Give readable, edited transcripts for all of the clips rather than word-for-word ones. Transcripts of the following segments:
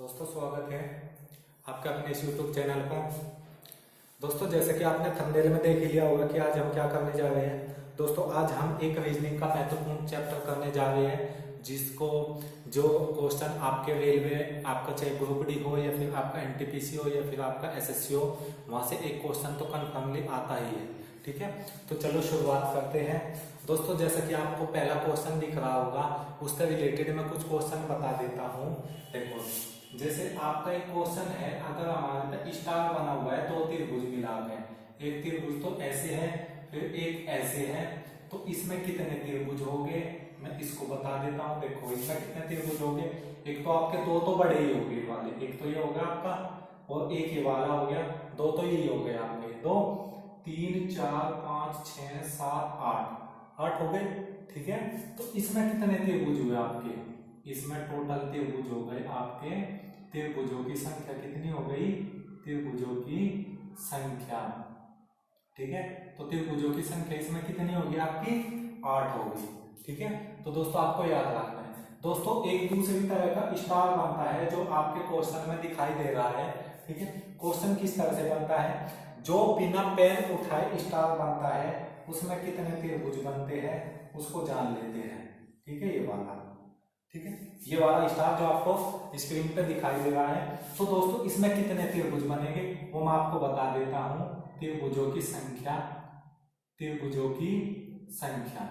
दोस्तों स्वागत है आपका अपने इस YouTube चैनल पर। दोस्तों जैसे कि आपने थंबनेल में देख ही लिया होगा कि आज हम क्या करने जा रहे हैं। दोस्तों आज हम एक रीजनिंग का महत्वपूर्ण चैप्टर करने जा रहे हैं, जिसको जो क्वेश्चन आपके रेलवे, आपका चाहे ग्रुप डी हो या फिर आपका एनटीपीसी हो या फिर आपका एसएससी हो, वहां से एक क्वेश्चन तो कन्फर्मली आता ही है। ठीक है, तो चलो शुरुआत करते हैं। दोस्तों जैसा कि आपको पहला क्वेश्चन दिख रहा होगा, उससे रिलेटेड मैं कुछ क्वेश्चन बता देता हूँ। देखो जैसे आपका एक क्वेश्चन है, अगर हमारे पे स्टार बना हुआ है, दो त्रिभुज मिला के, एक त्रिभुज तो ऐसे है फिर एक ऐसे है, तो इसमें कितने त्रिभुज होंगे मैं इसको बता देता हूँ। देखो इसमें कितने त्रिभुज होंगे, एक तो आपके दो तो बड़े ही हो गए वाले, एक तो ये हो गया आपका और एक ये वाला हो गया, दो तो यही हो गए आपके, दो तीन चार पांच छह सात आठ, आठ हो गए। ठीक है, तो इसमें कितने त्रिभुज हुए आपके, इसमें टोटल त्रिभुज हो गए आपके, त्रिभुजों की संख्या कितनी हो गई, त्रिभुजों की संख्या। ठीक है, तो त्रिभुजों की संख्या इसमें कितनी होगी आपकी, 8 होगी। ठीक है, तो दोस्तों आपको याद रखना है। दोस्तों एक दूसरी तरह का स्टार बनता है जो आपके क्वेश्चन में दिखाई दे रहा है। ठीक है, क्वेश्चन किस तरह से बनता है, जो बिना पेन उठाए स्टार बनता है उसमें कितने त्रिभुज बनते हैं उसको जान लेते हैं। ठीक है, ये वाला, ठीक है, ये वाला स्टार जो आपको स्क्रीन पे दिखाई दे रहा है, तो दोस्तों इसमें कितने त्रिभुज बनेंगे वो मैं आपको बता देता हूं। त्रिभुजों की संख्या, त्रिभुजों की संख्या,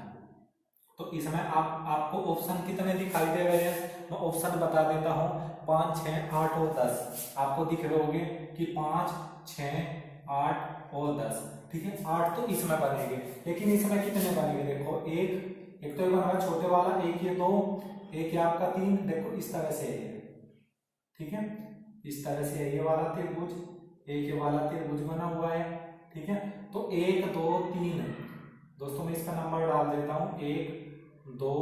तो इसमें आपको ऑप्शन कितने दिखाई दे रहे हैं, मैं ऑप्शन बता देता हूं, 5 6 8 और 10 आपको दिख रहे होंगे कि 5 6 8 और 10। ठीक है, 8 तो इसमें बनेंगे, लेकिन इसमें कितने बनेंगे, देखो एक तो ये बना छोटे वाला, एक ये दो, एक ये आपका 3, देखो इस तरह से है। ठीक है, इस तरह से है ये वाला त्रिभुज, एक ये वाला त्रिभुज बना हुआ है। ठीक है, तो 1 2 3, दोस्तों मैं इसका नंबर डाल देता हूं, 1 2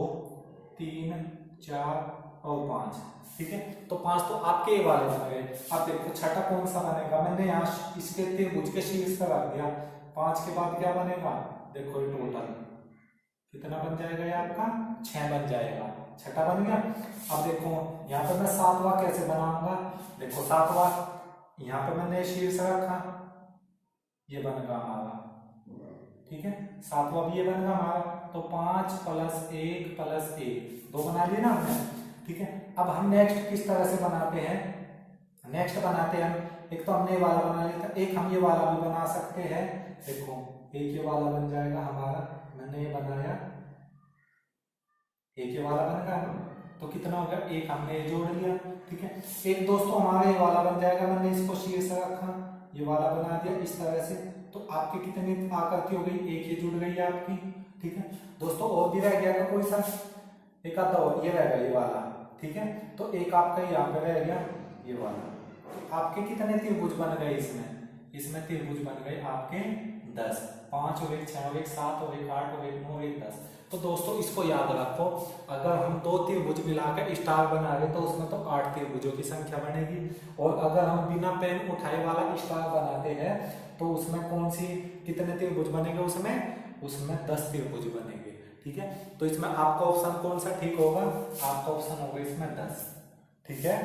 3 4 और 5। ठीक है, तो 5 तो आपके ये वाले बन गए। अब देखो छठा कौन सा बनेगा, मैंने यहाँ इसके त्रिभुज के शीर्ष पर रख दिया, 5 के बाद क्या बनेगा, देखो ये टोटल कितना बन जाएगा, ये आपका 6 बन जाएगा, छठा बन गया। अब देखो यहाँ पर मैं सातवां कैसे बनाऊंगा, देखो सातवां यहाँ पे मैंने शीर्ष रखा, ये बनेगा हमारा। ठीक है, सातवां भी ये बनेगा हमारा, तो 5 + 1 + 1 2 बना लिए ना हमने। ठीक है, अब हम नेक्स्ट किस तरह से बनाते हैं, नेक्स्ट बनाते हैं एक तो हमने ये वाला बना लिया था, एक हम ये वाला भी बना सकते हैं। देखो एक ये वाला बन जाएगा हमारा, मैंने ये बनाया, एक ये वाला बन गया, तो कितना हो गया, एक हमने ये जोड़ लिया। ठीक है, एक दोस्तों हमारा ये वाला बन जाएगा, मैंने इसको शीर्ष रखा, ये वाला बना दिया इस तरह से, तो आपकी कितनी आकृति हो गई, एक ये जुड़ गई आपकी। ठीक है दोस्तों, और भी रह गया कोई सा, एक आधा और ये रह गया ये वाला। ठीक है, तो एक आपका यहाँ पे रह गया ये वाला, तो आपके कितने त्रिभुज बन गए इसमें त्रिभुज बन गए आपके 10, 5 और 1 6 और 1 7 और 1 8 और 1 9 और 1 10। तो दोस्तों इसको याद रखो, अगर हम दो त्रिभुज मिलाकर स्टार बना रहे तो उसमें तो 8 त्रिभुजों की संख्या बनेगी, और अगर हम बिना पेन उठाए वाला स्टार बनाते हैं तो उसमें कौन सी कितने त्रिभुज बनेंगे, उसमें 10 त्रिभुज बनेंगे। ठीक है, तो इसमें आपका ऑप्शन कौन सा ठीक होगा, आपका ऑप्शन होगा इसमें 10। ठीक है,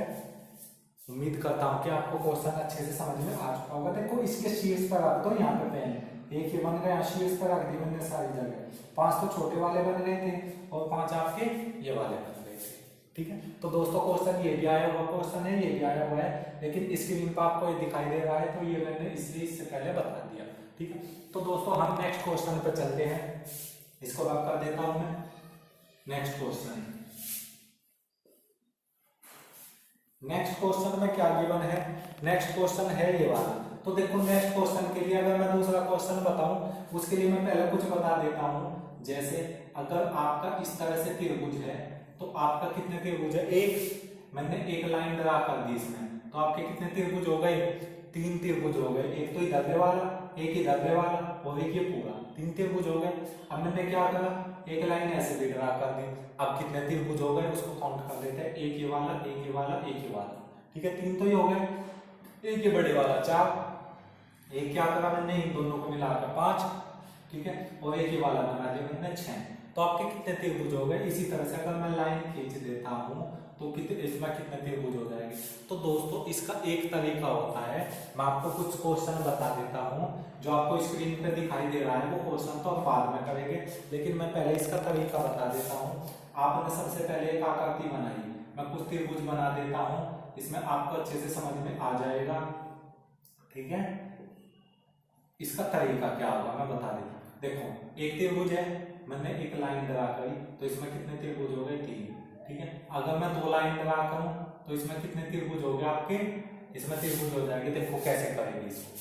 उम्मीद करता हूं कि आपको क्वेश्चन अच्छे से समझ में आ चुका होगा। देखो इसके शीर्ष पर रख दो, यहाँ पे पेन एक ये बन गया, शीर्ष पर रख दी मैंने सारी जगह, 5 तो छोटे वाले बन गए थे और 5 आपके ये वाले बन गए थे। ठीक है, तो दोस्तों क्वेश्चन ये भी आया हुआ क्वेश्चन है, ये भी आया हुआ है, लेकिन स्क्रीन पर आपको ये दिखाई दे रहा है तो ये मैंने इसलिए इससे पहले बता दिया। ठीक है, तो दोस्तों हम नेक्स्ट क्वेश्चन पर चलते हैं, इसको रब कर देता हूं मैं। नेक्स्ट क्वेश्चन में क्या गिवन है, नेक्स्ट क्वेश्चन है ये वाला। तो देखो नेक्स्ट क्वेश्चन के लिए अगर मैं दूसरा क्वेश्चन बताऊं, उसके लिए मैं पहले कुछ बता देता हूं। जैसे अगर आपका इस तरह से त्रिभुज है तो आपका कितने त्रिभुज है, एक मैंने एक लाइन ड्रा कर दी इसमें, तो आपके कितने त्रिभुज हो गए, 3 त्रिभुज हो गए, एक तो इधर वाला, एक इधर वाला और एक ये पूरा, 3 त्रिभुज हो गए। अब मैंने क्या करा, एक लाइन ऐसे भी ड्रा कर दी, अब कितने त्रिभुज हो गए उसको काउंट कर लेते हैं, एक ये वाला एक ये वाला एक ये वाला। ठीक है, 3 तो ये हो गए, एक ये बड़े वाला 4, एक क्या करा मैंने इन दोनों को मिलाकर 5। ठीक है, और एक ये वाला बना दिया मैंने 6। तो आपके कितने त्रिभुज हो गए। इसी तरह से अगर मैं लाइन खींच देता हूँ तो इसमें कितने त्रिभुज हो जाएंगे। तो दोस्तों इसका एक तरीका होता है, मैं आपको कुछ क्वेश्चन बता देता हूँ, जो आपको स्क्रीन पे दिखाई दे रहा है वो क्वेश्चन तो हम बाद में करेंगे, लेकिन मैं पहले इसका तरीका बता देता हूँ। आपने सबसे पहले एक आकृति बनाई, मैं कुछ त्रिभुज बना देता हूँ, इसमें आपको अच्छे से समझ में आ जाएगा, ठीक है। इसका तरीका क्या होगा मैं बता देता हूँ। देखो एक त्रिभुज है, मैंने एक लाइन ड्रा करी, तो इसमें कितने त्रिभुज हो गए 3, ठीक है। अगर मैं 2 लाइन ड्रा करूं तो इसमें कितने त्रिभुज हो गए आपके, इसमें त्रिभुज हो जाएंगे। देखो कैसे करेंगे इसको,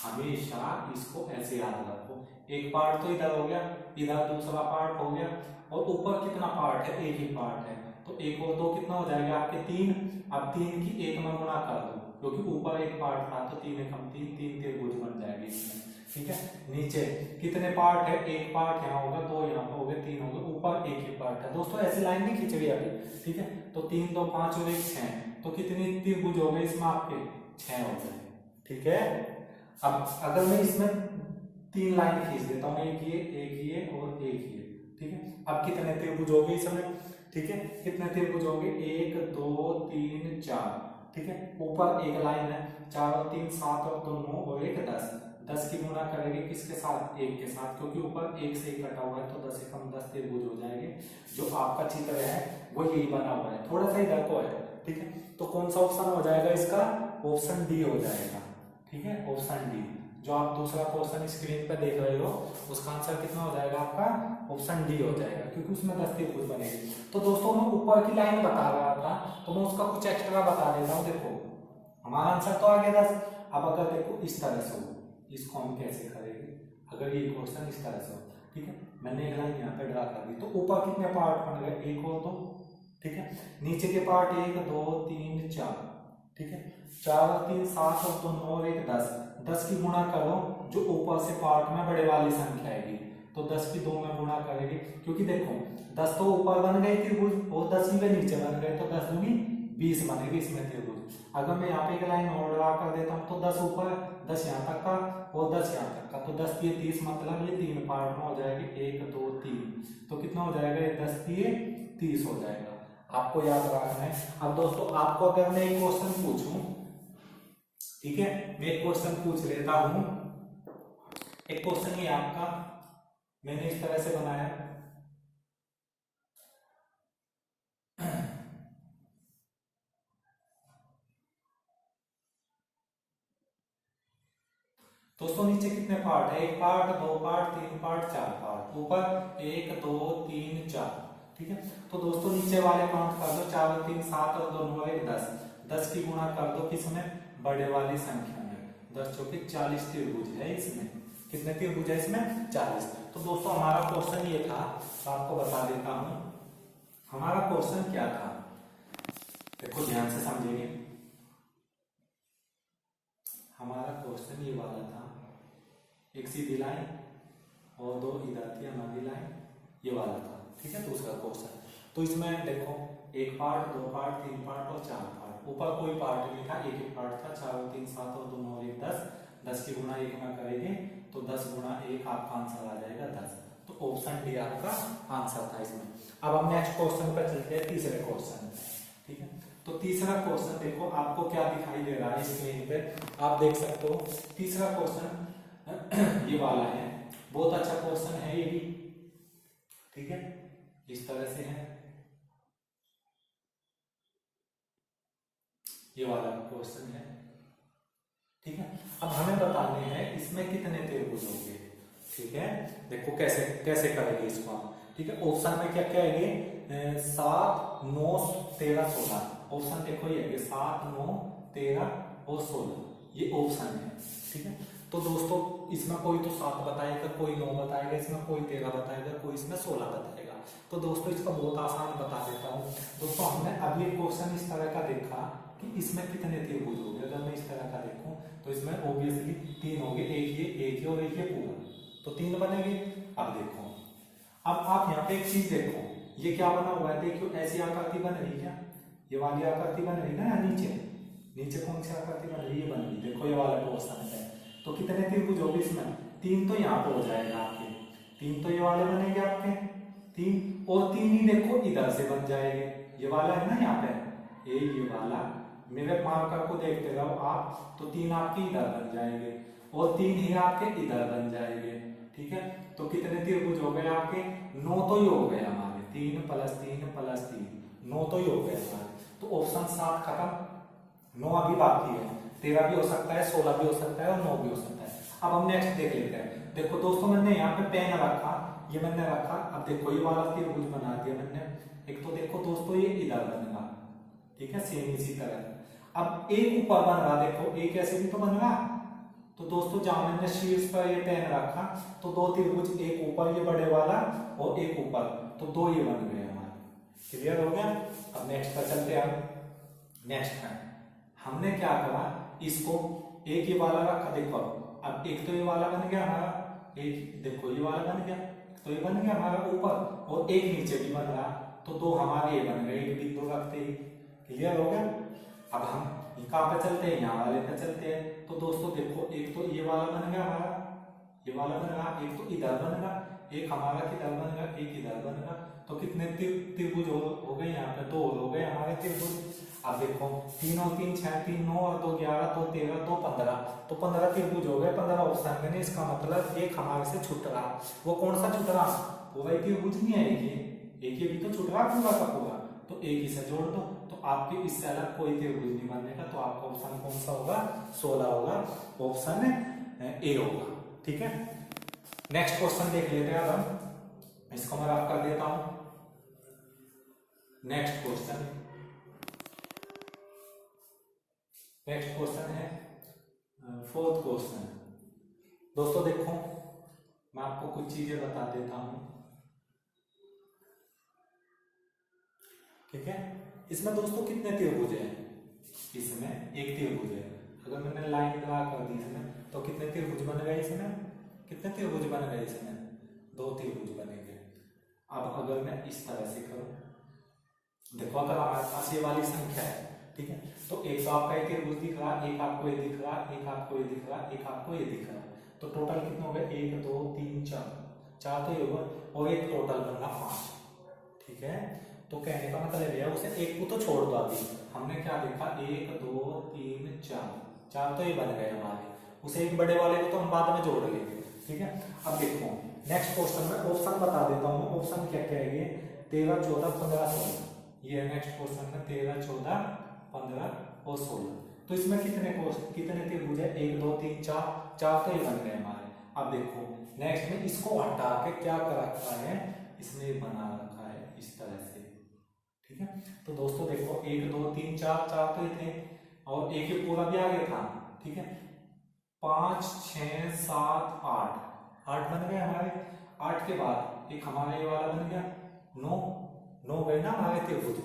हमेशा इसको ऐसे याद रखो, एक पार्ट तो इधर हो गया, इधर दूसरा पार्ट हो गया, और ऊपर कितना पार्ट है, एक ही पार्ट है, तो 1 और 2 कितना हो जाएगा आपके 3। अब 3 की 1 में गुणा कर दो, क्योंकि ऊपर एक पार्ट था तो 3 एकम 3, 3 त्रिभुज बन जाएगी इसमें, ठीक है। नीचे कितने पार्ट है, एक पार्ट यहाँ होगा, 2 यहाँ पे हो गए, 3 हो गए, ऊपर एक ही पार्ट है। दोस्तों ऐसी लाइन नहीं खींच रही अभी, ठीक है। तो 3 2 5 और 1 6, तो कितनी त्रिभुज हो गए इसमें आपके 6 हो गए, ठीक है। अब अगर मैं इसमें 3 लाइन खींच देता हूँ, एक ये और एक ये, ठीक है। अब कितने त्रिभुज हो गए इसमें, ठीक है। कितने त्रिभुज हो गए, 1 2 3 4, ठीक है। ऊपर एक लाइन है, 4 और 3 7 और 2 9 और 1 10, 10 की गुणा करेंगे किसके साथ, 1 के साथ, क्योंकि ऊपर 1 से ही कटा हुआ है, तो 10 एकम 10 त्रिभुज हो जाएंगे। जो आपका चित्र है वो यही बना हुआ है, थोड़ा सा इधर को है, ठीक है। तो कौन सा ऑप्शन हो जाएगा इसका, ऑप्शन डी हो जाएगा, ठीक है, ऑप्शन डी। जो आप दूसरा क्वेश्चन स्क्रीन पर देख रहे हो उसका आंसर कितना हो जाएगा आपका, ऑप्शन डी हो जाएगा, क्योंकि उसमें 10 त्रिभुज बनेंगे। तो दोस्तों मैं ऊपर की लाइन बता रहा था, तो मैं उसका कुछ एक्स्ट्रा बता देता हूँ। देखो हमारा आंसर तो आ गया 10। अब अगर देखो इस तरह से हो, इसको हम कैसे करेंगे, अगर ये क्वेश्चन इस तरह से हो, ठीक है। मैंने एक लाइन यहाँ पे ड्रा कर दी, तो ऊपर कितने पार्ट बन गए, 1 और 2, ठीक है। नीचे के पार्ट 1 2 3 4, ठीक है। 4 और 3 7 और 2 9 और 1 10, 10 की गुणा करो, जो ऊपर से पार्ट में बड़े वाली संख्या आएगी, तो 10 की 2 में गुणा करेंगे, क्योंकि देखो 10 तो ऊपर बन गए त्रिभुज और 10 भी नीचे बन गए, तो 10 दूनी 20 बनेगी इसमें त्रिभुज। अगर मैं यहाँ पे एक लाइन और ड्रा कर देता हूँ, तो 10 ऊपर, 10 यहाँ तक का और 10 यहाँ तक का, तो 10 ये 30, मतलब ये 3 पार्ट में हो जाएगी, 1 2 3, तो कितना हो जाएगा, ये 10 ये 30 हो जाएगा। आपको याद रखना है। अब दोस्तों आपको अगर मैं एक क्वेश्चन पूछूं, ठीक है, मैं एक क्वेश्चन पूछ लेता हूं। एक क्वेश्चन ये आपका मैंने इस तरह से बनाया, दोस्तों नीचे कितने पार्ट है, 1 पार्ट 2 पार्ट 3 पार्ट 4 पार्ट, ऊपर 1 2 3 4, ठीक है। तो दोस्तों नीचे वाले काउंट कर दो, 4 और 3 7 और 2 9 1 10, 10 की गुणा कर दो किसमें, बड़े वाली संख्या में, 10 चौके 40 त्रिभुज है इसमें। कितने त्रिभुज है इसमें, 40। तो दोस्तों हमारा क्वेश्चन ये था, तो आपको बता देता हूं हमारा क्वेश्चन क्या था। देखो ध्यान से समझेंगे, हमारा क्वेश्चन ये वाला था, एक सीधी लाइन और 2 इधर थी हमारी लाइन, ये वाला था, ठीक है, दूसरा क्वेश्चन। तो इसमें देखो 1 पार्ट 2 पार्ट 3 पार्ट और 4 पार्ट, ऊपर कोई पार्ट नहीं था, एक ही पार्ट था, 4 और 3 7 और 2 9 और 1 10, 10 की गुणा 1 में करेंगे तो 10 गुणा 1 आपका आंसर आ जाएगा 10। तो ऑप्शन डी आपका आंसर था इसमें। अब हम नेक्स्ट क्वेश्चन पर चलते हैं, तीसरे क्वेश्चन, ठीक है। तो तीसरा क्वेश्चन देखो आपको क्या दिखाई दे रहा है स्क्रीन पे, आप देख सकते हो। तीसरा क्वेश्चन ये वाला है, बहुत अच्छा क्वेश्चन है ये भी, ठीक है, इस तरह से है, ये वाला क्वेश्चन है, ठीक है। अब हमें बताने हैं इसमें कितने त्रिभुज होंगे, ठीक है। देखो कैसे कैसे करेंगे इसको हम, ठीक है। ऑप्शन में क्या क्या है, 7 9 13 16, ऑप्शन देखो ये है 7 9 13 और 16, ये ऑप्शन है, ठीक है। तो दोस्तों इसमें कोई तो 7 बताएगा, कोई 9 बताएगा, इसमें कोई 13 बताएगा, कोई इसमें 16 बताएगा। तो दोस्तों इसका बहुत आसान बता देता हूँ। दोस्तों हमने अभी एक क्वेश्चन इस तरह का देखा कि इसमें कितने त्रिभुज हो गए, अगर मैं इस तरह का देखूं तो इसमें ऑब्वियसली 3 हो गए, एक ये और एक ये पूरा, तो 3 बनेंगे। अब देखो, अब आप यहाँ पे एक चीज देखो, ये क्या बना हुआ है, देखो ऐसी आकृति बन रही है, ये वाली आकृति बन रही है ना, नीचे नीचे कौन सी आकृति बन रही है, ये बन रही, देखो ये वाला क्वेश्चन है। तो कितने त्रिभुज होंगे इसमें, 3 तो यहाँ पे हो जाएगा आपके, 3 तो ये वाले बनेंगे आपके, 3 और 3 ही देखो इधर से बन जाएंगे, ये वाला है ना यहाँ पे, ये वाला मेरे मार्कर को देखते रहो आप, तो 3 आपके इधर बन जाएंगे और 3 ही आपके इधर बन जाएंगे। ठीक है, तो कितने त्रिभुज हो गए आपके? 9 तो ही हो गए हमारे, 3 + 3 + 3, 9 तो ही हो गए हमारे। तो ऑप्शन 7 खत्म, 9 अभी बाकी है, 13 भी हो सकता है, 16 भी हो सकता है और 9 भी हो सकता है। अब हम नेक्स्ट देख लेते हैं। देखो दोस्तों, मैंने यहाँ पे पेन रखा, ये मैंने रखा, अब देखो ये वाला त्रिभुज बना दिया मैंने। एक तो देखो दोस्तों ये इधर बनेगा, ठीक है, सेम इसी तरह। अब एक ऊपर बन रहा, देखो एक ऐसे भी तो बन रहा। तो दोस्तों जहां मैंने शीर्ष पर ये पेन रखा, तो 2 त्रिभुज, एक ऊपर ये बड़े वाला और एक ऊपर, तो 2 ये बन गए हमारे। क्लियर हो गया? अब नेक्स्ट पर चलते हैं। नेक्स्ट में हमने क्या करा, इसको एक ये वाला रखा, देखो अब एक तो ये वाला बन गया हमारा, एक देखो ये वाला बन गया, तो ये बन गया हमारा ऊपर, और एक नीचे भी बन रहा, तो 2 हमारे ये बन गए एक बिंदु रखते ही। क्लियर हो गया? अब हम कहाँ पे चलते हैं, यहाँ वाले पे चलते हैं। तो दोस्तों देखो, एक तो ये वाला बन गया हमारा, ये वाला बन रहा, एक तो इधर बन रहा, एक हमारा किधर बन रहा, एक इधर बन रहा। तो कितने त्रिभुज हो गए यहाँ पे? 2 हो गए हमारे त्रिभुज। अब देखो 3 और 3 6, 3 9 और 2 11, 2 13, 2 15, तो 15 त्रिभुज हो गए, 15 ऑप्शन में। इसका मतलब एक हमारे से छूट रहा, वो कौन सा छूट रहा? पूरा त्रिभुज नहीं है, एक ये भी तो छूट रहा पूरा का पूरा, तो एक ही से जोड़ दो, तो आपके इससे अलग कोई त्रिभुज नहीं बनेगा। तो आपका ऑप्शन कौन सा होगा? 16 होगा, ऑप्शन ए होगा। ठीक है, नेक्स्ट क्वेश्चन देख लेते हैं। अब हम इसको मैं रफ कर देता हूं। नेक्स्ट क्वेश्चन है 4th क्वेश्चन। दोस्तों देखो, मैं आपको कुछ चीजें बता देता हूं। ठीक है, इसमें दोस्तों कितने त्रिभुज हैं? इसमें एक त्रिभुज है। अगर मैंने लाइन ड्रा कर दी इसमें, तो कितने त्रिभुज बन गए इसमें? कितने त्रिभुज बन गए इसमें? 2 त्रिभुज बनेंगे। अब अगर मैं इस तरह से करूं, देखो अगर हमारे पास ये वाली संख्या है, ठीक है, तो एक तो आपका एक त्रिभुज दिख रहा, एक आपको ये दिख रहा, एक आपको ये दिख रहा, एक आपको ये दिख रहा, तो टोटल कितने हो गए? 1 2 3 4, 4 तो ये होगा, और एक टोटल बन रहा 5। ठीक है, तो कहने का मतलब यह है, उसे एक को तो छोड़ दो। अभी हमने क्या देखा, 1 2 3 4, 4 तो ये बन गए हमारे, उसे एक बड़े वाले को तो हम बाद में जोड़ लेंगे। ठीक है, अब देखो नेक्स्ट क्वेश्चन में ऑप्शन बता देता हूँ। ऑप्शन क्या क्या है? ये 13 14 15 16, ये नेक्स्ट क्वेश्चन में 13 14 15 और 16। तो इसमें कितने त्रिभुज है? 1 2 3 4, 4 तो ये बन गए हमारे। अब देखो नेक्स्ट में इसको हटा के क्या कर रखा है, इसने बना रखा है इस तरह से। ठीक है, तो दोस्तों देखो 1 2 3 4, 4 तो ये थे, और एक ही पूरा भी आ गया था। ठीक है, 5 6 7 8, 8 बन गए हमारे। 8 के बाद एक हमारा ये वाला बन गया 9, 9 गए ना हमारे त्रिभुज।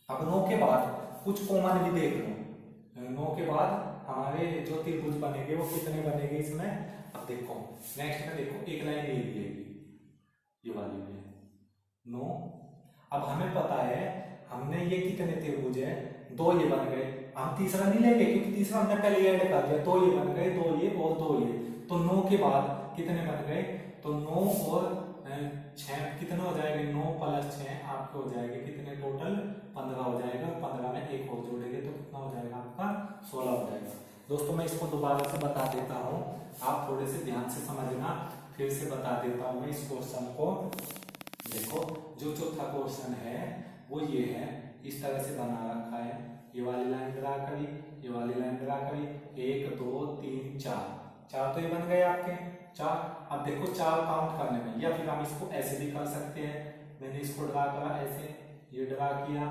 अब 9 के बाद कुछ कॉमन भी देख लो, 9 के बाद हमारे जो त्रिभुज बनेंगे वो कितने बनेंगे इसमें? अब देखो नेक्स्ट में देखो, एक लाइन ये भी है, ये वाली भी है 9। अब हमें पता है हमने ये कितने त्रिभुज है, 2 ये बन गए। हम तीसरा नहीं लेंगे क्योंकि तीसरा हमने पहले ऐड कर दिया, 2 ये बन गए, 2 ये और 2 ये, तो 9 के बाद कितने बन गए? तो 9 और 6 कितने हो जाएंगे? 9 + 6 आपके हो जाएंगे कितने? टोटल 15 हो जाएगा। 15 में एक और जोड़ेंगे तो कितना हो जाएगा आपका? 16 हो जाएगा। दोस्तों मैं इसको दोबारा से बता देता हूँ, आप थोड़े से ध्यान से समझना। फिर से बता देता हूँ मैं इस क्वेश्चन को। देखो जो चौथा क्वेश्चन है वो ये है, इस तरह से बना रखा है, ये वाली लाइन ड्रा करी, ये वाली लाइन ड्रा करी, 1 2 3 4, 4 तो ये बन गए आपके 4। अब देखो 4 काउंट करने में, या फिर हम इसको ऐसे भी कर सकते हैं। मैंने इसको ड्रा करा ऐसे, ये ड्रा किया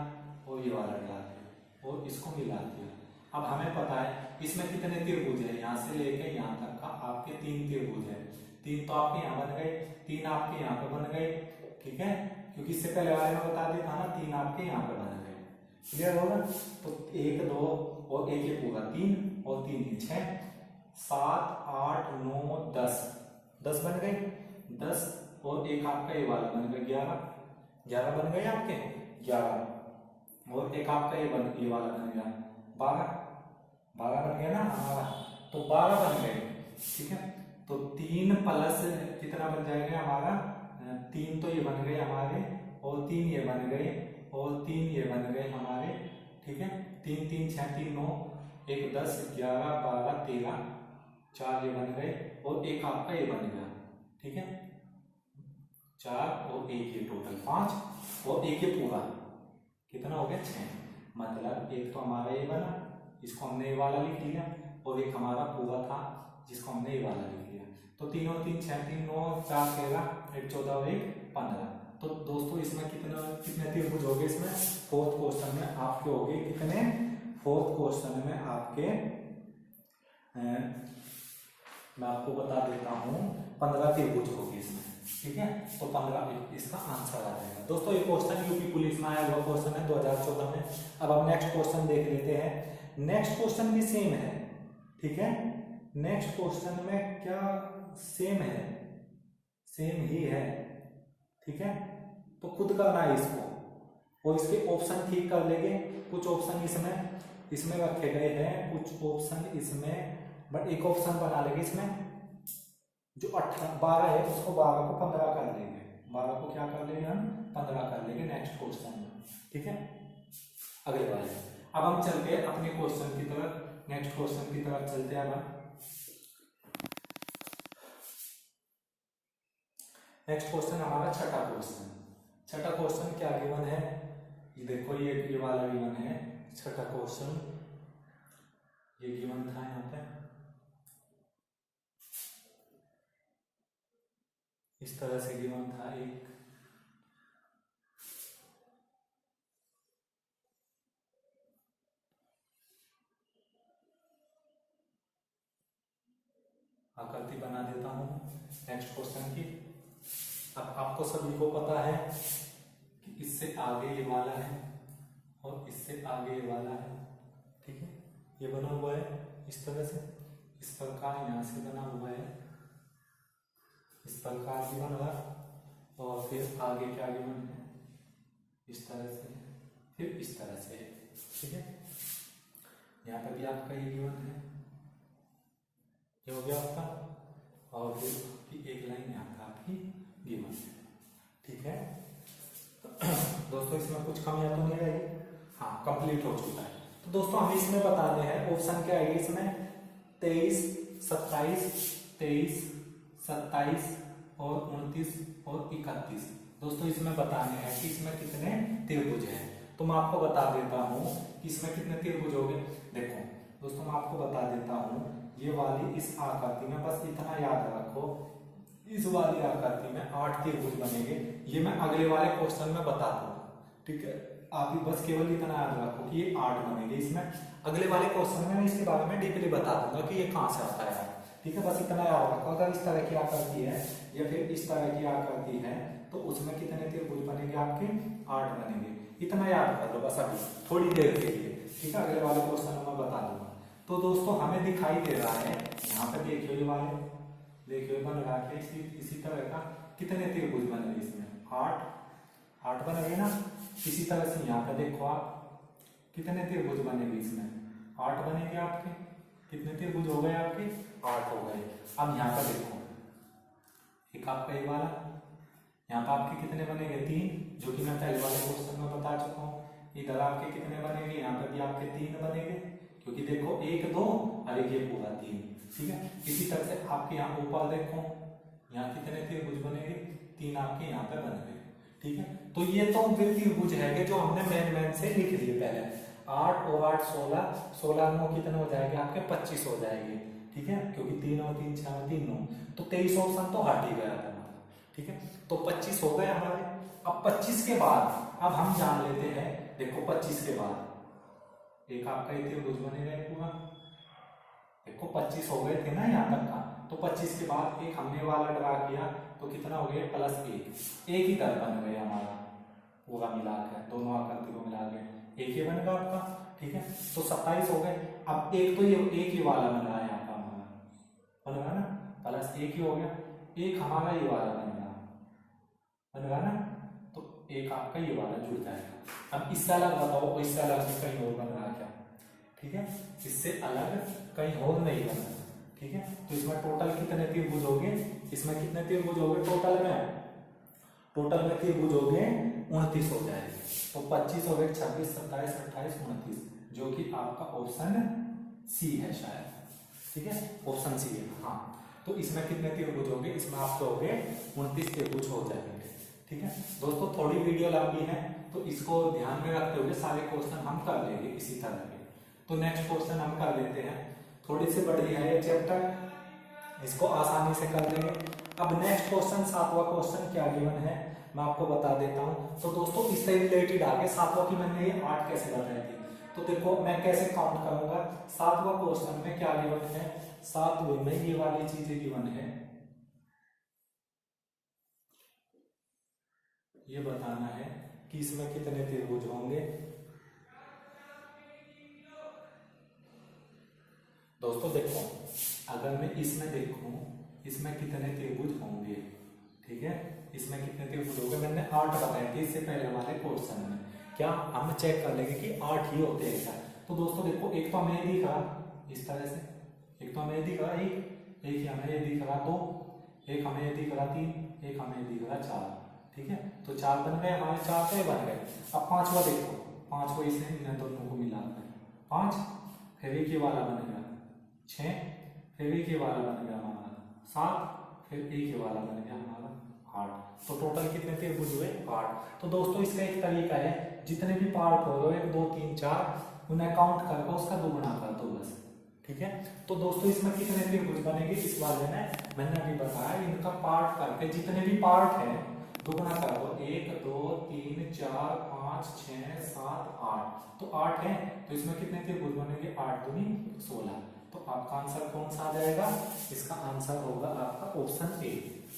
और ये वाला ड्रा किया और इसको मिला दिया। अब हमें पता है इसमें कितने त्रिभुज है, यहाँ से लेके यहाँ तक का आपके 3 त्रिभुज है। 3 तो आपके यहाँ बन गए, 3 आपके यहाँ पे बन गए। ठीक है, क्योंकि इससे पहले वाले में बता दिया था ना, 3 आपके यहाँ पे बन गए। क्लियर होगा? तो 1 2 और 1 ये पूरा 3 और 3 ये 6 7 8 9 10, 10 बन गए। 10 और एक आपका ये वाला बन गया 11, 11 बन गए आपके 11, और एक आपका ये वाला बन गया 12, 12 बन गया ना हमारा, तो 12 बन गए। ठीक है, तो 3 प्लस कितना बन जाएगा हमारा तीन तो ये बन गए हमारे, और तीन ये बन गए, और तीन ये बन गए हमारे, ठीक है। तीन तीन 6 3 9, एक 10 11 12 13, 4 ये बन गए, और एक आपका ये बन गया, ठीक है। 4 और एक ये टोटल 5, और एक ये पूरा कितना हो गया 6। मतलब एक तो हमारा ये बना, इसको हमने ये वाला लिख लिया, और एक हमारा पूरा था जिसको हमने ये वाला लिख लिया। तो 3 और 3 6 3 9 4 13, एक 14 और एक 15। तो दोस्तों इसमें कितने त्रिभुज हो गए? इसमें फोर्थ क्वेश्चन में आपके हो गए कितने? फोर्थ क्वेश्चन में आपके मैं आपको बता देता हूँ 15 त्रिभुज हो गए इसमें, ठीक है। तो 15 इसका आंसर आ जाएगा। दोस्तों ये क्वेश्चन यूपी पुलिस में आया हुआ क्वेश्चन है 2014 में। अब हम नेक्स्ट क्वेश्चन देख लेते हैं। नेक्स्ट क्वेश्चन भी सेम है, ठीक है। नेक्स्ट क्वेश्चन में क्या सेम है? सेम ही है, ठीक है। तो खुद करना है इसको, और इसके ऑप्शन ठीक कर लेंगे। कुछ ऑप्शन इसमें रखे गए हैं, कुछ ऑप्शन इसमें, बट एक ऑप्शन बना लेंगे इसमें जो 12 है उसको 12 को 15 कर लेंगे। 12 को क्या कर लेंगे हम? 15 कर लेंगे नेक्स्ट क्वेश्चन में, ठीक है। अगले वाले अब हम चलते हैं अपने क्वेश्चन की तरफ, नेक्स्ट क्वेश्चन की तरफ चलते हैं। अब नेक्स्ट क्वेश्चन हमारा छठा क्वेश्चन। छठा क्वेश्चन क्या गिवन है? ये देखो ये वाला गिवन है। छठा क्वेश्चन ये गिवन था यहाँ पे, इस तरह से गिवन था एक। आकृति बना देता हूं नेक्स्ट क्वेश्चन की। अब आपको सभी को पता है कि इससे आगे ये वाला है और इससे आगे ये वाला है, ठीक है। ये बना हुआ है इस तरह से, इस प्रकार यहाँ से बना हुआ है, इस प्रकार भी बन रहा, और फिर आगे क्या गिवन है इस तरह से, फिर इस तरह से, ठीक है। यहाँ पे भी आपका ये गिवन है, ये हो गया आपका, और फिर एक लाइन यहाँ पे आपकी गिवन है, ठीक है। दोस्तों इसमें कुछ कमियां तो नहीं रही? हाँ, कंप्लीट हो चुका है। तो दोस्तों हमें इसमें बताने हैं ऑप्शन क्या है इसमें 23 27 और 29 और 31। दोस्तों इसमें बताने हैं कि इसमें कितने त्रिभुज हैं। तो मैं आपको बता देता हूँ कि इसमें कितने त्रिभुज हो गए। देखो दोस्तों मैं आपको बता देता हूँ, ये वाली इस आकृति में बस इतना याद रखो, इस वाली आकृति में 8 त्रिभुज बनेंगे। ये मैं अगले वाले क्वेश्चन में बता दूंगा, ठीक है। आप बस केवल इतना याद रखो कि ये 8 बनेंगे। इसमें अगले वाले क्वेश्चन में मैं इसके बारे में डीपली बता दूंगा कि ये कहाँ से आता है, ठीक है। बस इतना याद रखो, अगर इस तरह की आकृति है या फिर इस तरह की आकृति है तो उसमें कितने त्रिभुज बनेंगे? आपके 8 बनेंगे। इतना याद कर लो बस अभी थोड़ी देर के लिए, ठीक है। अगले वाले क्वेश्चन में मैं बता दूंगा। तो दोस्तों हमें दिखाई दे रहा है यहाँ पे, देखियो ये वाले, देखियो बन रहा है इसी तरह का कितने त्रिभुज बनेंगे इसमें? 8 बन गए ना। इसी तरह से यहाँ पे देखो आप कितने त्रिभुज बनेंगे इसमें? 8 बनेंगे आपके। कितने त्रिभुज हो गए आपके? 8 हो गए। अब यहाँ पे देखो एक आपका ये वाला, यहाँ पे आपके कितने बनेंगे? 3, जो कि मैं पहले वाले क्वेश्चन में बता चुका हूँ। इधर आपके कितने बनेंगे? यहाँ पे भी आपके 3 बनेंगे, क्योंकि देखो 1 2 और एक ये पूरा 3, ठीक है। इसी तरह से आपके यहाँ ऊपर देखो, यहाँ कितने त्रिभुज बनेंगे? 3 आपके यहाँ पे बन गए, ठीक है। तो ये तो वे त्रिभुज है जो हमने मेन से लिख लिए पहले। 8 और 8 16, 16 9 कितने हो जाएंगे आपके? 25 हो जाएंगे, ठीक है। क्योंकि 3 और 3 6 3 9, तो 23 ऑप्शन तो हट ही गया था, ठीक है। तो 25 हो गए हमारे। अब 25 के बाद अब हम जान लेते हैं, देखो 25 के बाद एक आपका ये त्रिभुज बनेगा पूरा। देखो 25 हो गए थे ना यहाँ तक का, तो 25 के बाद एक हमने वाला ड्रा किया तो कितना हो गया? +1। एक ही दर बन गए हमारा पूरा मिला के, दोनों आकृति को मिला के एक ही बनेगा आपका, ठीक है। तो 27 हो गए। अब एक तो ये एक ही वाला बन रहा है यहाँ का हमारा, बन रहा ना, +1 ही हो गया। एक हमारा ये वाला बन रहा ना, तो एक आपका ये वाला जुड़ जाएगा। अब इससे अलग बताओ, इससे अलग भी कहीं और बन रहा क्या? ठीक है, इससे अलग कहीं और नहीं बन रहा, ठीक है। तो इसमें टोटल कितने त्रिभुज हो गए? इसमें कितने त्रिभुज हो गए टोटल में? टोटल में त्रिभुज हो गए 29 हो जाएंगे। तो 25 हो गए, 26, 27, 28, 29, जो कि आपका ऑप्शन सी है शायद। ठीक है, ऑप्शन सी है। हाँ, तो इसमें कितने त्रिभुज होंगे? इसमें आपके हो गए 29 त्रिभुज हो जाएंगे। ठीक है दोस्तों, थोड़ी वीडियो लंबी है तो इसको ध्यान में रखते हुए सारे क्वेश्चन हम कर लेंगे इसी तरह के। तो नेक्स्ट क्वेश्चन हम कर लेते हैं, थोड़ी सी बड़ी है ये चैप्टर, इसको आसानी से कर लेंगे। अब नेक्स्ट क्वेश्चन, 7वां क्वेश्चन क्या गिवन है मैं आपको बता देता हूं। तो दोस्तों इससे रिलेटेड आगे 7वां की मैंने ये 8 कैसे बताई थी, तो देखो मैं कैसे काउंट करूंगा। 7वां क्वेश्चन में क्या गिवन है, 7वें में ये वाली चीजें गिवन है, ये बताना है कि इसमें कितने त्रिभुज होंगे। दोस्तों देखो, अगर मैं इसमें देखूं इसमें कितने त्रिभुज होंगे, ठीक है, इसमें कितने त्रिभुज होंगे, मैंने 8 बताए थे इससे पहले वाले क्वेश्चन में। क्या हम चेक कर लेंगे कि 8 ही होते हैं क्या? तो दोस्तों देखो, एक तो हमें दिख रहा इस तरह से, एक तो हमें दिख रहा एक हमें दिख रहा 2, एक हमें दिख रहा 3, एक हमें दिख रहा 4। ठीक है, तो 4 बन गए हमारे, 4 से बन गए। अब 5वां देखो, 5 को इसे इन दोनों को मिला 5, फिर एक ये वाला बन गया 6, फिर एक ये वाला बन गया हमारा 7, फिर एक ये वाला बन गया हमारा 8। तो टोटल कितने त्रिभुज हुए? 8। तो दोस्तों इसका एक तरीका है, जितने भी पार्ट हो रहे 1 2 3 4 उन्हें काउंट करके उसका दोगुना कर दो बस। ठीक है, तो दोस्तों इसमें कितने त्रिभुज बनेंगे इस वाले में मैंने अभी बताया, इनका पार्ट करके जितने भी पार्ट है दोगुना कर दो। 1 2 3 4 5 6 7 8, तो 8 है, तो इसमें कितने त्रिभुज बनेंगे? 8 दूनी 16। तो आपका आंसर कौन सा आ जाएगा? इसका आंसर होगा आपका ऑप्शन ए।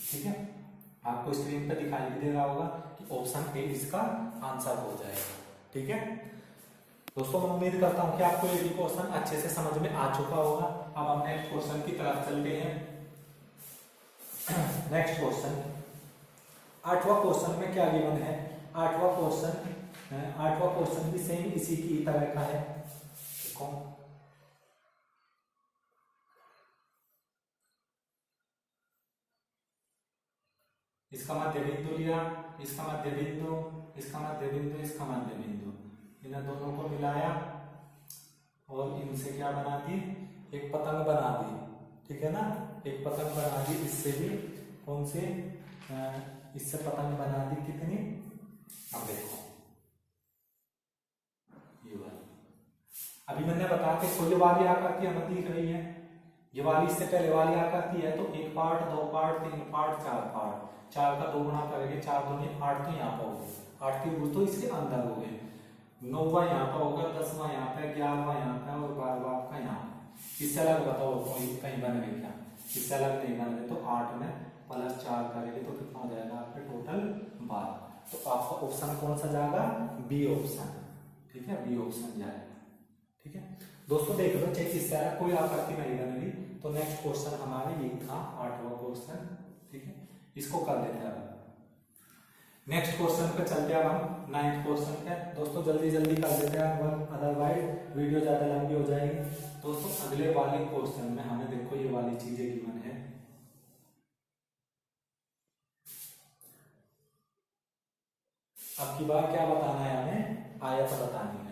ठीक है, आपको स्क्रीन पे दिखाई भी दे रहा होगा कि ऑप्शन ए इसका आंसर हो जाएगा। ठीक है दोस्तों, मैं उम्मीद करता हूं कि आपको ये भी क्वेश्चन अच्छे से समझ में आ चुका होगा। अब हम नेक्स्ट क्वेश्चन की तरफ चलते हैं। नेक्स्ट क्वेश्चन, 8वां क्वेश्चन में क्या गिवन है? 8वां क्वेश्चन भी सेम इसी की तरह का है। देखो, इसका मध्य बिंदु लिया, इसका मध्य बिंदु, इसका मध्य बिंदु, इसका मध्य बिंदु, इन दोनों को मिलाया और इनसे क्या बना दी? एक पतंग बना दी। ठीक है ना, एक पतंग बना दी। इससे भी कौन से, इससे पतंग बना दी कितनी? अब देखो ये वाली, अभी मैंने बताया कि कोई वाली आकृति हमें दिख रही है, ये वाली इससे पहले वाली आकृति है, तो 1 पार्ट 2 पार्ट 3 पार्ट 4 पार्ट, 4 का 2 गुना करेंगे, 4 दूनी 8, तो यहाँ पर हो गए 8 त्रिभुज, तो इसके अंदर हो गए। 9वां यहाँ पर होगा, 10वां यहाँ पे, 11वां यहाँ पे और 12वां आपका यहाँ पे। इससे अलग बताओ कोई कहीं बन गए क्या? इससे अलग नहीं बन गए, तो 8 में +4 करेंगे तो कितना हो जाएगा आपके? टोटल 12। तो आपका ऑप्शन कौन सा जाएगा? B option. ठीक है, बी ऑप्शन जाएगा। ठीक है दोस्तों, देख लो चेक, इससे कोई आकृति नहीं बनेगी। तो नेक्स्ट क्वेश्चन हमारा ये था 8वां क्वेश्चन। ठीक है, इसको कर लेते हैं। नेक्स्ट क्वेश्चन पे चलते हैं हम 9th क्वेश्चन पे। दोस्तों जल्दी जल्दी कर देते हैं, अदरवाइज वीडियो ज्यादा लंबी हो जाएगी। दोस्तों अगले वाले क्वेश्चन में हमें देखो ये वाली चीजें गिवन है। अब की बार क्या बताना है हमें? आयत बतानी है।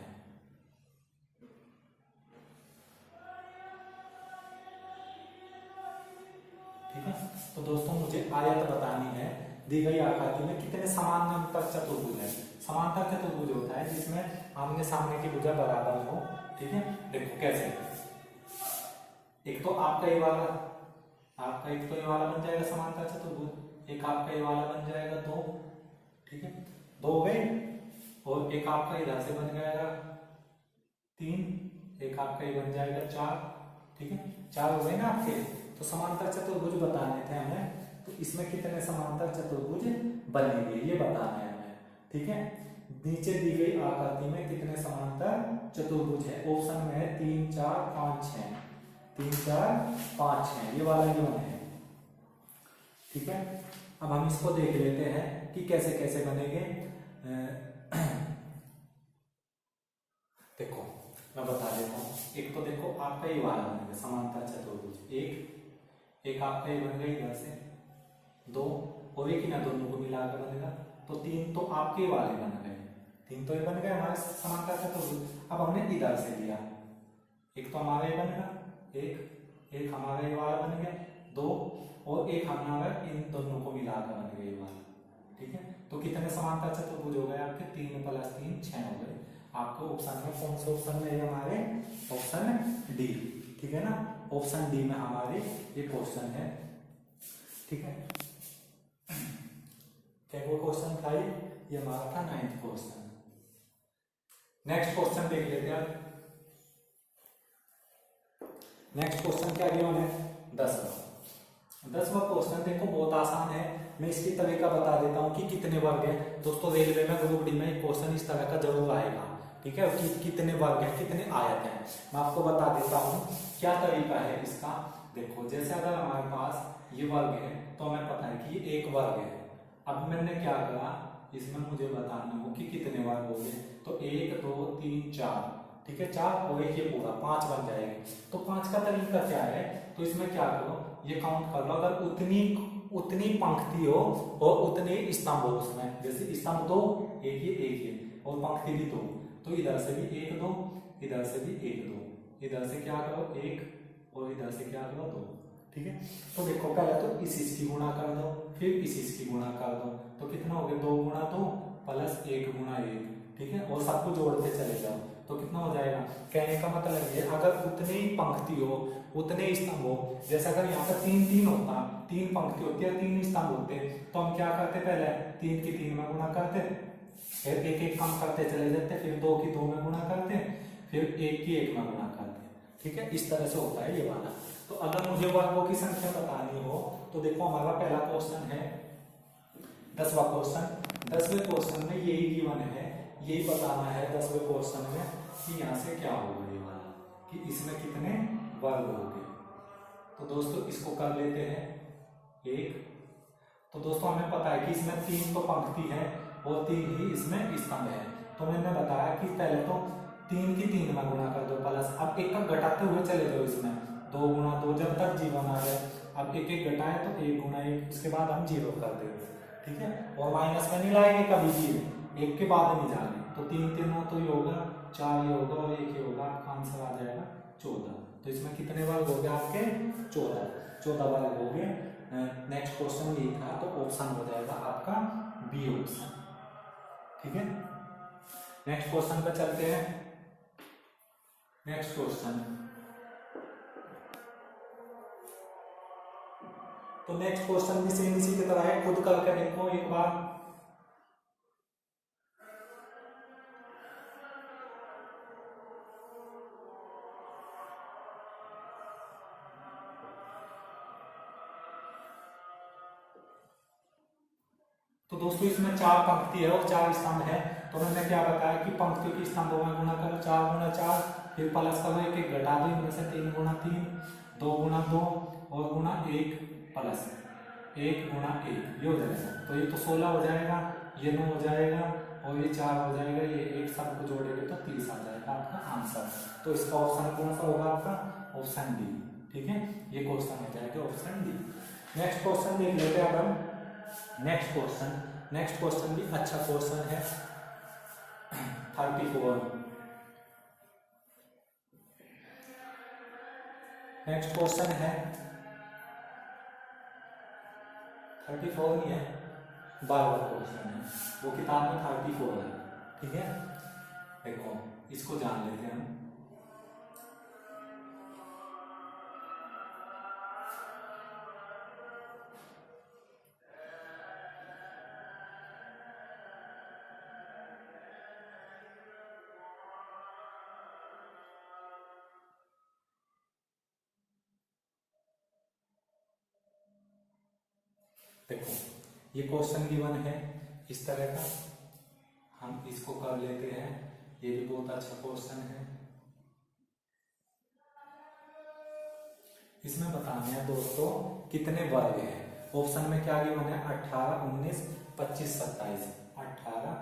ठीक है, तो दोस्तों मुझे आयत बतानी है। दी गई आकृति में कितने समानांतर चतुर्भुज है? समांतर चतुर्भुज होता है जिसमें आमने सामने की भुजा बराबर हो। ठीक है, देखो कैसे, एक तो आपका ये वाला, आपका एक तो ये वाला बन जाएगा समांतर चतुर्भुज, एक आपका ये वाला बन जाएगा 2। ठीक है, 2 हो गए, और एक आपका इधर से बन जाएगा 3, एक आपका ये बन जाएगा 4। ठीक है, 4 हो गए ना आपके। तो समांतर चतुर्भुज बताने थे हमें, तो इसमें कितने समांतर चतुर्भुज बनेंगे ये बताना है हमें। ठीक है, नीचे दी गई आकृति में कितने समांतर चतुर्भुज है? ऑप्शन में है 3 4 5 6, 3 4 5 6, ये वाला जो है। ठीक है, अब हम इसको देख लेते हैं कि कैसे कैसे बनेंगे। देखो मैं बता देता हूँ, एक तो देखो आपका ये वाला बनेगा समांतर चतुर्भुज, एक आपका ये बन गई इधर से 2, और एक ही ना दोनों को मिलाकर बनेगा। तो 3 तो आपके वाले बन गए, 3 तो ये बन गए हमारे समांतर चतुर्भुज। अब हमने इधर से लिया, एक तो हमारा ये बनेगा, एक हमारा ये वाला बन गया 2, और एक हमारा इन दोनों को मिलाकर बन गया ये वाला। ठीक है, तो कितने समांतर चतुर्भुज हो गए आपके? 3 + 3 6 हो गए। आपको ऑप्शन में कौन से ऑप्शन में है हमारे? Option D. ठीक है ना, ऑप्शन डी में हमारे ये क्वेश्चन है। ठीक है, क्या वो क्वेश्चन था ये हमारा था 9th क्वेश्चन। नेक्स्ट क्वेश्चन देख लेते हैं। नेक्स्ट क्वेश्चन क्या गिवन है? 10वां क्वेश्चन देखो बहुत आसान है, मैं इसकी तरीका बता देता हूँ कि कितने वर्ग है। दोस्तों रेलवे में ग्रुप डी में एक क्वेश्चन इस तरह का जरूर आएगा। ठीक है, कि कितने वर्ग है, कितने आयत है, मैं आपको बता देता हूँ क्या तरीका है इसका। देखो जैसे अगर हमारे पास ये वर्ग है तो हमें पता है कि ये एक वर्ग है। अब मैंने क्या करा, इसमें मुझे बताना हो कि कितने वर्ग हो गए। तो 1 2 3 4, ठीक है 4 और एक ये पूरा 5 बन जाएंगे। तो 5 का तरीका क्या है? तो इसमें क्या करो, ये काउंट कर लो, अगर उतनी पंक्ति हो और उतने स्तंभ हो उसमें, जैसे स्तंभ 2 एक ये और पंक्ति भी 2, तो इधर से भी 1 2, इधर से भी 1 2, इधर से क्या करो 1 और इधर से क्या करो 2। ठीक है, तो देखो पहले तो इसकी गुणा कर दो, फिर इसकी गुणा कर दो, तो कितना हो गया 2 × 2 + 1 × 1। ठीक है, और सबको जोड़ते चले जाओ तो कितना हो जाएगा। कहने का मतलब ये अगर उतनी पंक्ति हो, उतने स्तंभ हो, जैसे अगर यहाँ पर 3 3 होता, 3 पंक्ति होती है 3 स्तंभ होते, तो हम क्या करते, पहले 3 की 3 में गुणा करते, फिर एक एक कम करते चले जाते, फिर 2 की 2 में गुणा करते, फिर 1 की 1 में गुणा करते। ठीक है, इस तरह से होता है ये वाला। तो अगर मुझे वर्गों की संख्या बतानी हो तो देखो हमारा पहला क्वेश्चन है 10वां क्वेश्चन। 10वें क्वेश्चन में यही गिवन है, यही बताना है 10वें क्वेश्चन में कि यहाँ से क्या होगा ये वाला, कि इसमें कितने वर्ग होंगे। तो दोस्तों इसको कर लेते हैं 1। तो दोस्तों हमें पता है कि इसमें 3 तो पंक्ति है और 3 ही इसमें स्तंभ है। तो मैंने बताया कि पहले तो 3 की 3 में गुणा कर दो प्लस, अब एक का घटाते हुए चले जाओ इसमें 2 × 2 जब तक जीवन आ जाए। अब एक एक घटाए तो 1 × 1, उसके बाद हम 0 कर देंगे। ठीक है, और माइनस में नहीं लाएंगे कभी भी, एक के बाद नहीं जाने। तो 3 3 तो ये होगा, 4 ये होगा और 1 ये होगा, आपका आंसर आ जाएगा 14। तो इसमें कितने वर्ग हो गए आपके? 14 वर्ग हो गए। नेक्स्ट क्वेश्चन ये था, तो ऑप्शन हो जाएगा आपका बी ऑप्शन। ठीक है, नेक्स्ट क्वेश्चन पे चलते हैं। नेक्स्ट क्वेश्चन, तो नेक्स्ट क्वेश्चन भी सेम इसी की तरह है, खुद करके देखो एक बार। तो दोस्तों इसमें 4 पंक्ति है और 4 स्तंभ है। तो मैंने क्या बताया कि पंक्तियों की स्तंभों में गुणा करो 4 × 4, फिर प्लस करो 1 1 घटा दो, इनमें से 3 × 3, 2 × 2 और गुणा 1 प्लस 1 × 1, ये हो जाएगा। तो ये तो 16 हो जाएगा, ये 9 हो जाएगा और ये 4 हो जाएगा, ये एक सबको जोड़ेंगे तो 30 आ जाएगा आपका आंसर। तो इसका ऑप्शन कौन सा होगा आपका? Option D. ठीक है, ये क्वेश्चन हो जाएगा ऑप्शन डी। नेक्स्ट क्वेश्चन देख लेते हैं अब हम। नेक्स्ट क्वेश्चन भी अच्छा क्वेश्चन है 34। नेक्स्ट क्वेश्चन है 34 नहीं है, 12वां क्वेश्चन है, वो किताब में 34 है। ठीक है, देखो इसको जान लेते हैं हम। देखो ये क्वेश्चन गिवन है इस तरह का, हम इसको कर लेते हैं। ये भी बहुत अच्छा क्वेश्चन है। इसमें बताना है दोस्तों कितने वर्ग हैं। ऑप्शन में क्या गिवन है? 18 19 25 27, 18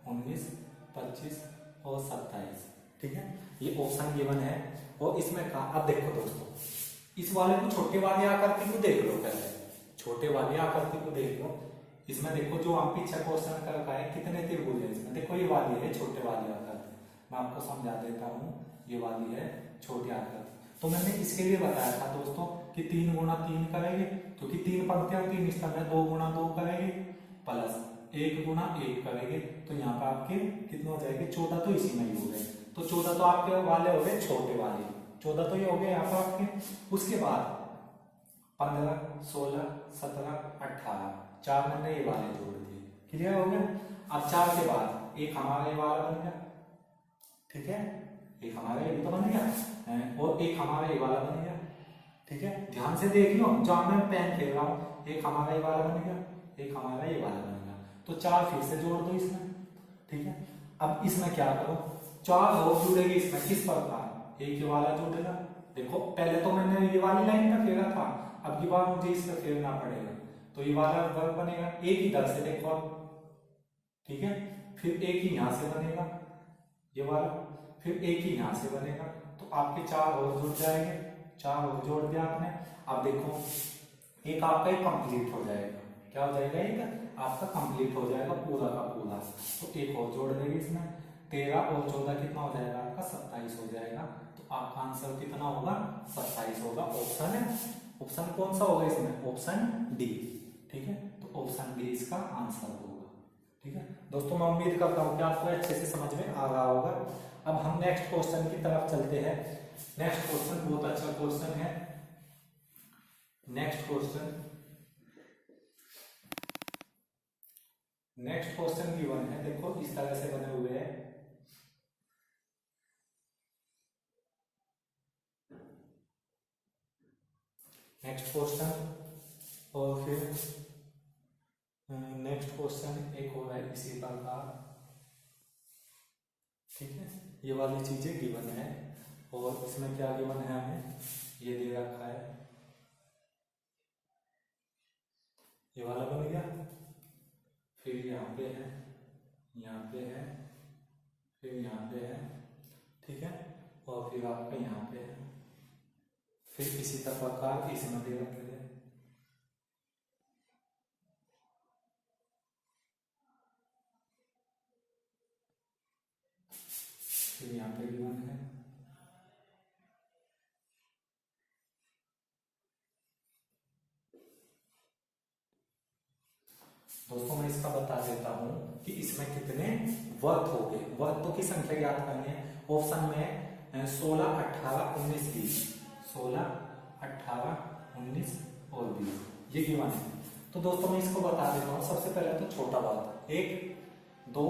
19 25 और 27। ठीक है, ये ऑप्शन गिवन है। और इसमें कहा, अब देखो दोस्तों इस वाले को छोटे वाले आकृति को देख लो, पहले छोटे वाले आकृति को देख लो। इसमें देखो जो हम पीछे क्वेश्चन कर रखा है कितने त्रिभुज है इसमें, देखो ये वाली है छोटे वाली आकृति, मैं आपको समझा देता हूँ। ये वाली है छोटी आकृति, तो मैंने इसके लिए बताया था दोस्तों कि 3 गुणा 3 करेंगे, क्योंकि 3 पंक्तियां 3 स्तंभ है, 2 गुणा 2 करेंगे प्लस 1 गुणा 1 करेंगे, तो यहाँ पे आपके कितने हो जाएंगे 14, तो इसी में ही हो गए। तो 14 तो आपके वाले हो गए छोटे वाले, 14 तो ये हो गए यहाँ पर आपके। उसके बाद 15, 16, 17, 18, 4 मैंने ये वाले जोड़ दिए, क्लियर हो गया। अब 4 के बाद एक हमारा ये वाला बन गया, ठीक है, एक हमारा ये तो बन गया और एक हमारा ये वाला बन गया, ठीक है। ध्यान से देख लो, जहां मैं पेन खेल रहा हूं, एक हमारा ये वाला बन गया, एक हमारा ये वाला बन गया, तो 4 फिर से जोड़ दो इसमें, ठीक है। अब इसमें क्या करो, 4 और जुड़ेगी इसमें, किस प्रकार, एक ये वाला जुड़ेगा, देखो पहले तो मैंने ये वाली लाइन पे फेरा था, अब की बार मुझे इस पे फेरना पड़ेगा, तो ये वाला वर्ग बनेगा, एक ही दर से देखो, ठीक है। फिर एक ही यहां से बनेगा ये वाला, फिर एक ही यहां से बनेगा, तो आपके 4 और जुड़ जाएंगे, 4 और जोड़ दिया आपने। अब देखो एक आपका ही कंप्लीट हो जाएगा, क्या हो जाएगा, एक आपका कंप्लीट हो जाएगा पूरा का पूरा, तो एक और जोड़ देंगे इसमें, 13 और 14 कितना हो जाएगा आपका 27 हो जाएगा, तो आपका आंसर कितना होगा 27 होगा। ऑप्शन है, ऑप्शन कौन सा होगा इसमें, ऑप्शन डी, ठीक है, तो ऑप्शन डी इसका आंसर होगा, ठीक है। दोस्तों मैं उम्मीद करता हूँ कि आपको अच्छे से समझ में आ रहा होगा। अब हम नेक्स्ट क्वेश्चन की तरफ चलते हैं। नेक्स्ट क्वेश्चन बहुत अच्छा क्वेश्चन है। नेक्स्ट क्वेश्चन गिवन है, देखो इस तरह से बने हुए हैं। नेक्स्ट क्वेश्चन और फिर नेक्स्ट क्वेश्चन एक हो रहा है इसी प्रकार, ठीक है। ये वाली चीजें गिवन है और इसमें क्या गिवन है हमें ये दे रखा है, ये वाला बन गया, फिर यहाँ पे है, यहाँ पे है, फिर यहाँ पे है, ठीक है, और फिर आपका यहाँ पे है, फिर इसी प्रकार इसमें दे रखे हैं, फिर यहाँ पे गिवन है, दोस्तों मैं इसका बता देता हूं कि इसमें कितने वर्ग हो गए। वर्गों की संख्या ज्ञात करनी है। ऑप्शन में 16, 18, 19, 20, 16, 18, 19 और 20 ये गिवन है। तो दोस्तों मैं इसको बता देता हूँ। सबसे पहले तो छोटा वाला 1, 2,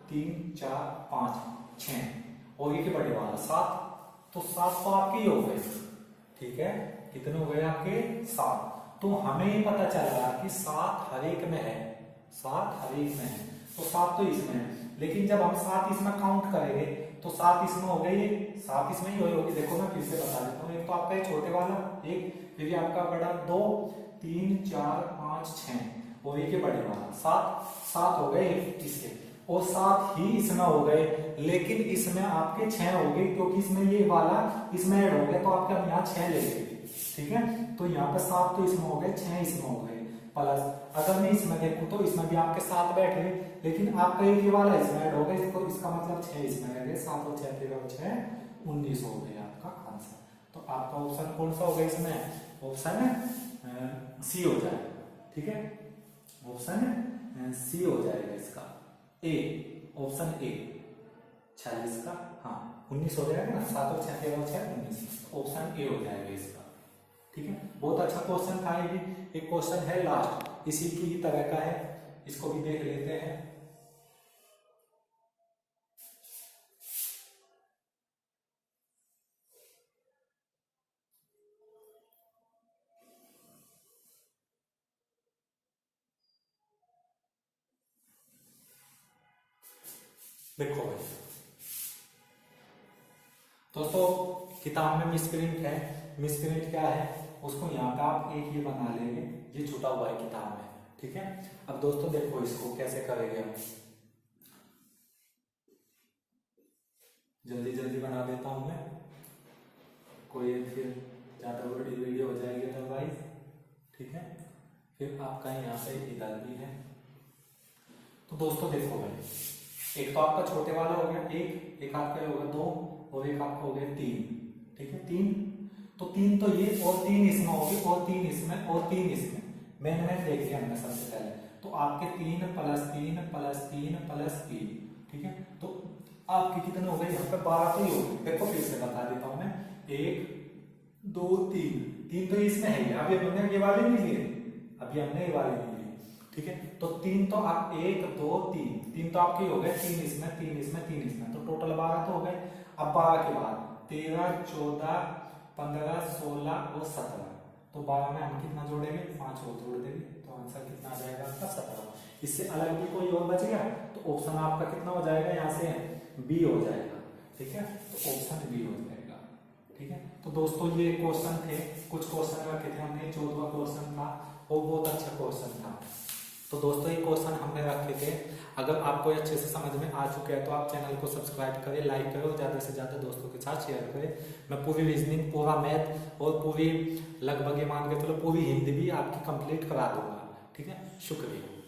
3, 4, 5, 6 और ये बड़े वाला 7, तो 7 तो आपके हो गए, ठीक है। कितने हो गए आपके 7। तो हमें ये पता चल रहा है कि 7 हर एक में है, 7 हर एक में है, तो 7 तो इसमें है। लेकिन जब हम 7 इसमें काउंट करेंगे तो 7 इसमें हो गई, 7 इसमें ही होगी। देखो मैं फिर से बता देता हूँ। एक तो आपका ये छोटे वाला एक, फिर ये आपका बड़ा 2, 3, 4, 5, 6 और ये बड़े वाला 7 हो गए इसके, और 7 ही इसमें हो गए। लेकिन इसमें आपके 6 हो गए क्योंकि इसमें ये वाला इसमें ऐड हो गया, तो आपके हम यहाँ 6 ले लेंगे, ठीक है। तो यहाँ पे 7 तो इसमें हो गए, 6 इसमें हो गए, प्लस अगर मैं इसमें देखूं तो इसमें भी आपके 7 बैठ गए, लेकिन आपका ये वाला इसमें ऐड हो गया, तो इसका मतलब 6 इसमें रह गए। 7 और 6 13 और 6 19 हो गए आपका आंसर। तो आपका ऑप्शन कौन सा हो गया इसमें, ऑप्शन सी हो जाएगा, ठीक है। ऑप्शन सी हो जाएगा इसका, ए, ऑप्शन ए 46 का, हाँ 19 हो जाएगा ना, 7 और 6 13 और 6 19, ऑप्शन ए हो जाएगा इसका, ठीक है। बहुत अच्छा क्वेश्चन था ये। एक क्वेश्चन है लास्ट इसी की तरह का है, इसको भी देख लेते हैं। देखो भाई दोस्तों, किताब में मिसप्रिंट है। मिसप्रिंट क्या है, उसको यहाँ पे आप एक ये बना लेंगे, ये छुटा हुआ है किताब में, ठीक है। अब दोस्तों देखो इसको कैसे करेंगे हम, जल्दी जल्दी बना देता हूं मैं, कोई फिर ज्यादा बड़ी वीडियो हो जाएगी अदरवाइज, ठीक है। फिर आपका यहाँ पे इधर भी है, तो दोस्तों देखो भाई, एक तो आपका छोटे वाला हो गया एक आपका होगा 2 और एक आपका हो गया 3। ठीक है 3, तो 3 तो ये और 3 इसमें होगी और 3 इसमें और 3 इसमें। मैंने देख लिया हमने सबसे पहले, तो आपके 3 + 3 + 3 + 3। ठीक है, तो आपके कितने हो गए यहाँ पे 12 तो ही हो गए। देखो फिर से बता देता हूँ मैं, 1 2 3 तो इसमें है ही। अभी हमने ये वाले नहीं लिए, अभी हमने ये वाले नहीं लिए। ठीक है, तो 3 तो आप 1 2 3 तो आपके हो गए, 3 इसमें 3 इसमें 3 इसमें, तो टोटल 12 तो हो गए। अब 12 के बाद 13 14 15 16 और 17, तो 12 में हम कितना जोड़ेंगे, 5 और जोड़ देंगे, तो आंसर कितना आ जाएगा आपका 17। इससे अलग भी कोई और बच गया तो ऑप्शन आपका कितना हो जाएगा, यहाँ से बी हो जाएगा। ठीक है, तो ऑप्शन बी हो जाएगा। ठीक है, तो दोस्तों ये क्वेश्चन थे, कुछ क्वेश्चन रखे थे हमने, 14वां क्वेश्चन था और बहुत अच्छा क्वेश्चन था। तो दोस्तों ये क्वेश्चन हमने रखे थे। अगर आपको अच्छे से समझ में आ चुका है तो आप चैनल को सब्सक्राइब करें, लाइक करें और ज़्यादा से ज़्यादा दोस्तों के साथ शेयर करें। मैं पूरी रीजनिंग, पूरा मैथ और पूरी लगभग ये मान के चलो पूरी हिंदी भी आपकी कंप्लीट करा दूंगा। ठीक है, शुक्रिया।